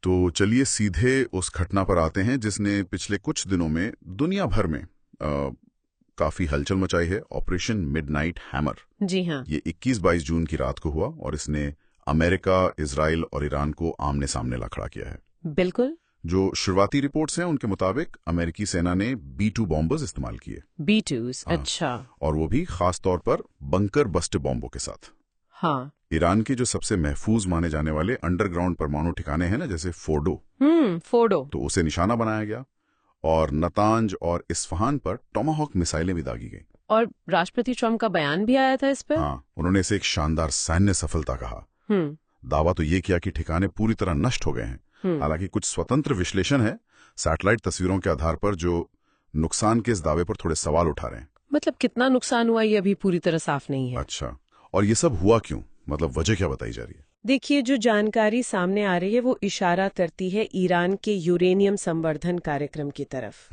तो चलिए सीधे उस घटना पर आते हैं जिसने पिछले कुछ दिनों में दुनिया भर में काफी हलचल मचाई है। Operation midnight hammer. जी हाँ। ये 21-22 जून की रात को हुआ और इसने अमेरिका, इजराइल और ईरान को आमने सामने ला खड़ा किया है। बिल्कुल। जो शुरुआती रिपोर्ट्स हैं उनके मुताबिक अमेरिकी सेना ने B-2 बॉम्बर्स इस्तेमाल किए। B2s, हाँ, अच्छा। और वो भी खास तौर पर बंकर बस्टर बॉम्बों के साथ। हाँ। ईरान के जो सबसे महफूज माने जाने वाले अंडरग्राउंड परमाणु ठिकाने हैं ना, जैसे फोर्डो, फोर्डो, तो उसे निशाना बनाया गया और नतांज और इस्फहान पर टोमाहॉक मिसाइलें भी दागी गईं। और राष्ट्रपति ट्रम्प का बयान भी आया था इस पर। हाँ, उन्होंने इसे एक शानदार सैन्य सफलता कहा। दावा तो ये किया कि ठिकाने पूरी तरह नष्ट हो गए हैं। हालांकि कुछ स्वतंत्र विश्लेषण है सैटेलाइट तस्वीरों के आधार पर जो नुकसान के इस दावे पर थोड़े सवाल उठा रहे हैं। मतलब कितना नुकसान हुआ ये अभी पूरी तरह साफ नहीं है। अच्छा, और ये सब हुआ क्यों? मतलब वजह क्या बताई जा रही है? देखिए, जो जानकारी सामने आ रही है वो इशारा करती है ईरान के यूरेनियम संवर्धन कार्यक्रम की तरफ।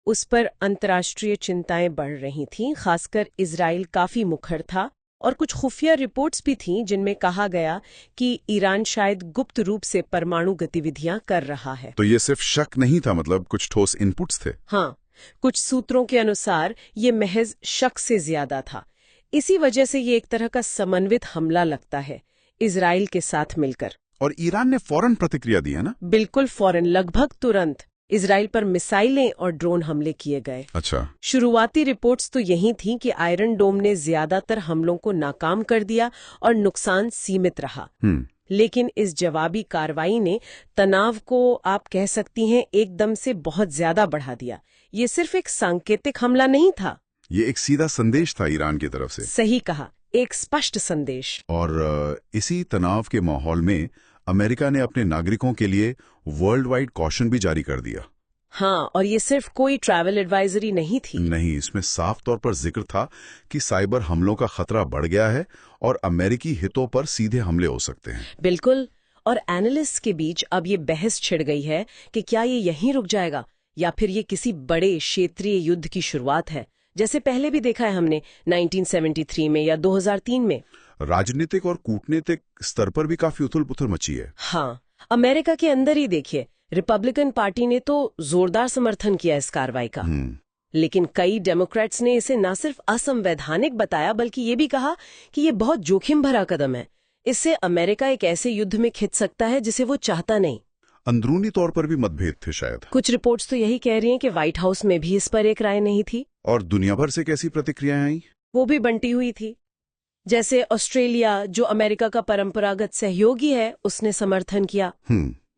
उस पर अंतर्राष्ट्रीय चिंताएं बढ़ रही थीं, खासकर इजराइल काफी मुखर था और कुछ खुफिया रिपोर्ट्स भी थीं जिनमें कहा गया कि ईरान शायद गुप्त रूप से परमाणु गतिविधियां कर रहा है। तो ये सिर्फ शक नहीं था, मतलब कुछ ठोस इनपुट्स थे। हाँ, कुछ सूत्रों के अनुसार ये महज शक से ज्यादा था। इसी वजह से ये एक तरह का समन्वित हमला लगता है, इजराइल के साथ मिलकर। और ईरान ने फौरन प्रतिक्रिया दी है ना? बिल्कुल फौरन, लगभग तुरंत इजराइल पर मिसाइलें और ड्रोन हमले किए गए। अच्छा। शुरुआती रिपोर्ट्स तो यही थीं कि आयरन डोम ने ज्यादातर हमलों को नाकाम कर दिया और नुकसान सीमित रहा। लेकिन इस जवाबी कार्रवाई ने तनाव को, आप कह सकती हैं, एकदम से बहुत ज्यादा बढ़ा दिया। ये सिर्फ एक सांकेतिक हमला नहीं था, ये एक सीधा संदेश था ईरान की तरफ से। सही कहा, एक स्पष्ट संदेश। और इसी तनाव के माहौल में अमेरिका ने अपने नागरिकों के लिए वर्ल्ड वाइड कॉशन भी जारी कर दिया। हाँ, और ये सिर्फ कोई ट्रैवल एडवाइजरी नहीं थी। नहीं, इसमें साफ तौर पर जिक्र था कि साइबर हमलों का खतरा बढ़ गया है और अमेरिकी हितों पर सीधे हमले हो सकते हैं। बिल्कुल। और एनालिस्ट के बीच अब ये बहस छिड़ गई है कि क्या ये यहीं रुक जाएगा या फिर ये किसी बड़े क्षेत्रीय युद्ध की शुरुआत है, जैसे पहले भी देखा है हमने 1973 में या 2003 में। राजनीतिक और कूटनीतिक स्तर पर भी काफी उथल-पुथल मची है। हाँ, अमेरिका के अंदर ही देखिए, रिपब्लिकन पार्टी ने तो जोरदार समर्थन किया इस कार्रवाई का। लेकिन कई डेमोक्रेट्स ने इसे न सिर्फ असंवैधानिक बताया बल्कि ये भी कहा कि ये बहुत जोखिम भरा कदम है। इससे अमेरिका एक ऐसे युद्ध में खिंच सकता है जिसे वो चाहता नहीं। अंदरूनी तौर पर भी मतभेद थे शायद। कुछ रिपोर्ट्स तो यही कह रही हैं कि व्हाइट हाउस में भी इस पर एक राय नहीं थी। और दुनिया भर से कैसी प्रतिक्रियाएं आई? वो भी बंटी हुई थी। जैसे ऑस्ट्रेलिया, जो अमेरिका का परंपरागत सहयोगी है, उसने समर्थन किया।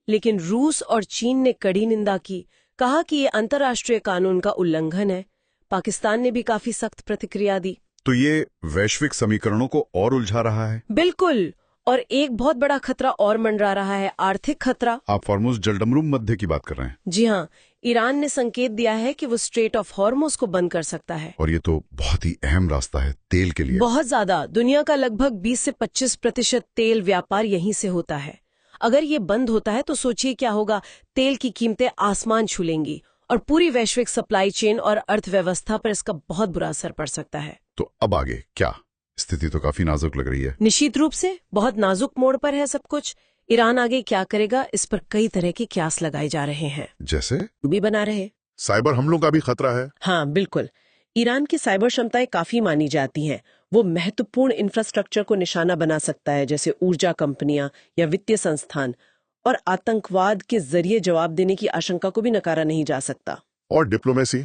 लेकिन रूस और चीन ने कड़ी निंदा की, कहा कि ये अंतर्राष्ट्रीय कानून का उल्लंघन है। पाकिस्तान ने भी काफी सख्त प्रतिक्रिया दी। तो ये वैश्विक समीकरणों को और उलझा रहा है। बिल्कुल। और एक बहुत बड़ा खतरा और मंडरा रहा है, आर्थिक खतरा। आप हॉर्मुज़ जलडमरूम मध्य की बात कर रहे हैं? जी हाँ, ईरान ने संकेत दिया है कि वो स्ट्रेट ऑफ हॉर्मुज़ को बंद कर सकता है। और ये तो बहुत ही अहम रास्ता है तेल के लिए। बहुत ज्यादा। दुनिया का लगभग 20 से 25% तेल व्यापार यहीं से होता है। अगर ये बंद होता है तो सोचिए क्या होगा। तेल की कीमतें आसमान छू लेंगी और पूरी वैश्विक सप्लाई चेन और अर्थव्यवस्था पर इसका बहुत बुरा असर पड़ सकता है। तो अब आगे क्या? स्थिति तो काफी नाजुक लग रही है। निश्चित रूप से बहुत नाजुक मोड़ पर है सब कुछ। ईरान आगे क्या करेगा, इस पर कई तरह के क्यास लगाए जा रहे हैं। जैसे भी बना रहे। साइबर हमलों का भी खतरा है। हाँ बिल्कुल। ईरान की साइबर क्षमताएं काफी मानी जाती हैं। वो महत्वपूर्ण इंफ्रास्ट्रक्चर को निशाना बना सकता है, जैसे ऊर्जा कंपनियां या वित्तीय संस्थान, और आतंकवाद के जरिए जवाब देने की आशंका को भी नकारा नहीं जा सकता। और डिप्लोमेसी,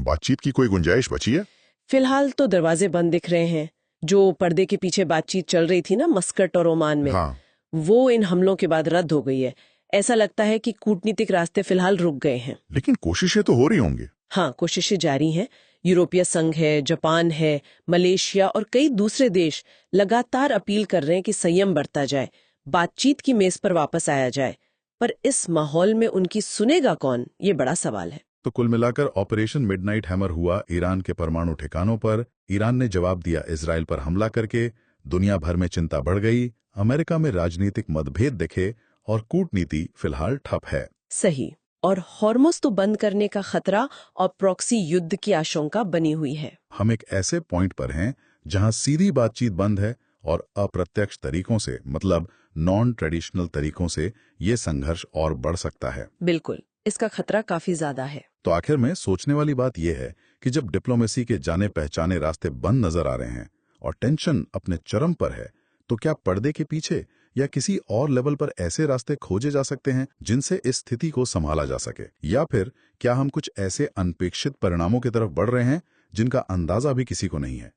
बातचीत की कोई गुंजाइश बची है? फिलहाल तो दरवाजे बंद दिख रहे हैं। जो पर्दे के पीछे बातचीत चल रही थी ना मस्कट और ओमान में, हाँ। वो इन हमलों के बाद रद्द हो गई है। ऐसा लगता है कि कूटनीतिक रास्ते फिलहाल रुक गए हैं। लेकिन कोशिशें तो हो रही होंगी। हाँ, कोशिशें जारी हैं। यूरोपीय संघ है, जापान है, मलेशिया और कई दूसरे देश लगातार अपील कर रहे हैं कि संयम बरता जाए, बातचीत की मेज पर वापस आया जाए। पर इस माहौल में उनकी सुनेगा कौन, ये बड़ा सवाल है। तो कुल मिलाकर ऑपरेशन मिडनाइट हैमर हुआ ईरान के परमाणु ठिकानों पर। ईरान ने जवाब दिया इजराइल पर हमला करके। दुनिया भर में चिंता बढ़ गई। अमेरिका में राजनीतिक मतभेद दिखे और कूटनीति फिलहाल ठप है। सही। और हॉर्मुज़ तो बंद करने का खतरा और प्रॉक्सी युद्ध की आशंका बनी हुई है। हम एक ऐसे पॉइंट पर हैं जहां सीधी बातचीत बंद है और अप्रत्यक्ष तरीकों से, मतलब नॉन ट्रेडिशनल तरीकों से ये संघर्ष और बढ़ सकता है। बिल्कुल, इसका खतरा काफी ज्यादा है। तो आखिर में सोचने वाली बात यह है कि जब डिप्लोमेसी के जाने पहचाने रास्ते बंद नजर आ रहे हैं और टेंशन अपने चरम पर है, तो क्या पर्दे के पीछे या किसी और लेवल पर ऐसे रास्ते खोजे जा सकते हैं जिनसे इस स्थिति को संभाला जा सके, या फिर क्या हम कुछ ऐसे अनपेक्षित परिणामों की तरफ बढ़ रहे हैं जिनका अंदाजा भी किसी को नहीं है?